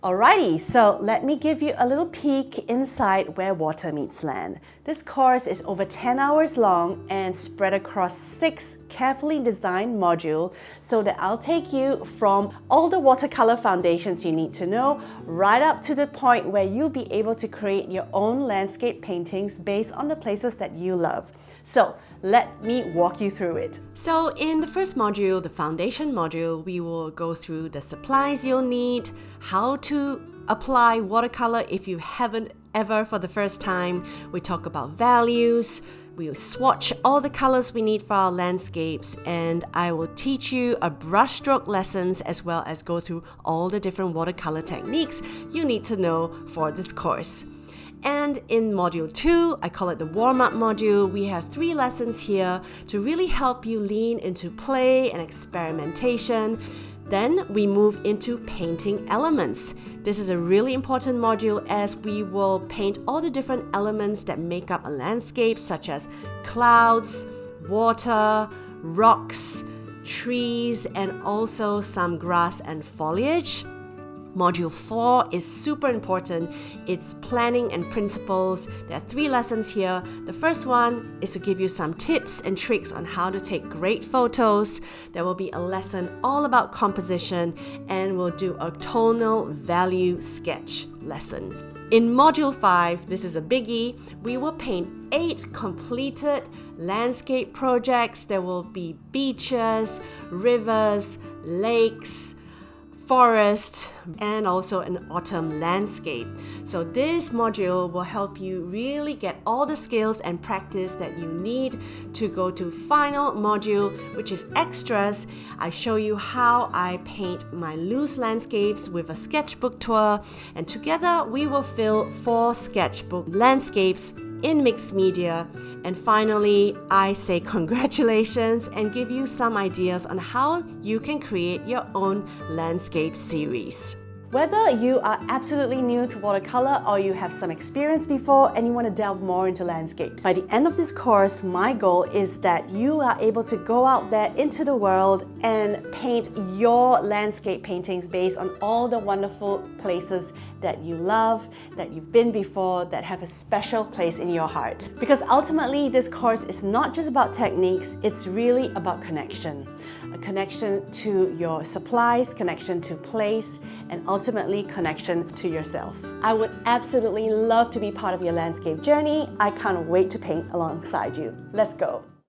Alrighty, so let me give you a little peek inside where water meets land. This course is over 10 hours long and spread across 6 carefully designed modules so that I'll take you from all the watercolor foundations you need to know right up to the point where you'll be able to create your own landscape paintings based on the places that you love. So let me walk you through it. So in the first module, the foundation module, we will go through the supplies you'll need, how to apply watercolor if you haven't ever for the first time. We talk about values, we'll swatch all the colors we need for our landscapes, and I will teach you a brushstroke lessons as well as go through all the different watercolor techniques you need to know for this course. And in module 2, I call it the warm-up module, we have 3 lessons here to really help you lean into play and experimentation. Then we move into painting elements. This is a really important module as we will paint all the different elements that make up a landscape, such as clouds, water, rocks, trees, and also some grass and foliage. Module 4 is super important. It's planning and principles. There are 3 lessons here. The first one is to give you some tips and tricks on how to take great photos. There will be a lesson all about composition, and we'll do a tonal value sketch lesson. In Module 5, this is a biggie, we will paint 8 completed landscape projects. There will be beaches, rivers, lakes, forest, and also an autumn landscape. So this module will help you really get all the skills and practice that you need to go to final module, which is extras. I show you how I paint my loose landscapes with a sketchbook tour, and together we will fill 4 sketchbook landscapes in mixed media. And finally, I say congratulations and give you some ideas on how you can create your own landscape series. Whether you are absolutely new to watercolor or you have some experience before and you want to delve more into landscapes, by the end of this course, my goal is that you are able to go out there into the world and paint your landscape paintings based on all the wonderful places that you love, that you've been before, that have a special place in your heart. Because ultimately, this course is not just about techniques, it's really about connection. A connection to your supplies, connection to place, and ultimately connection to yourself. I would absolutely love to be part of your landscape journey. I can't wait to paint alongside you. Let's go.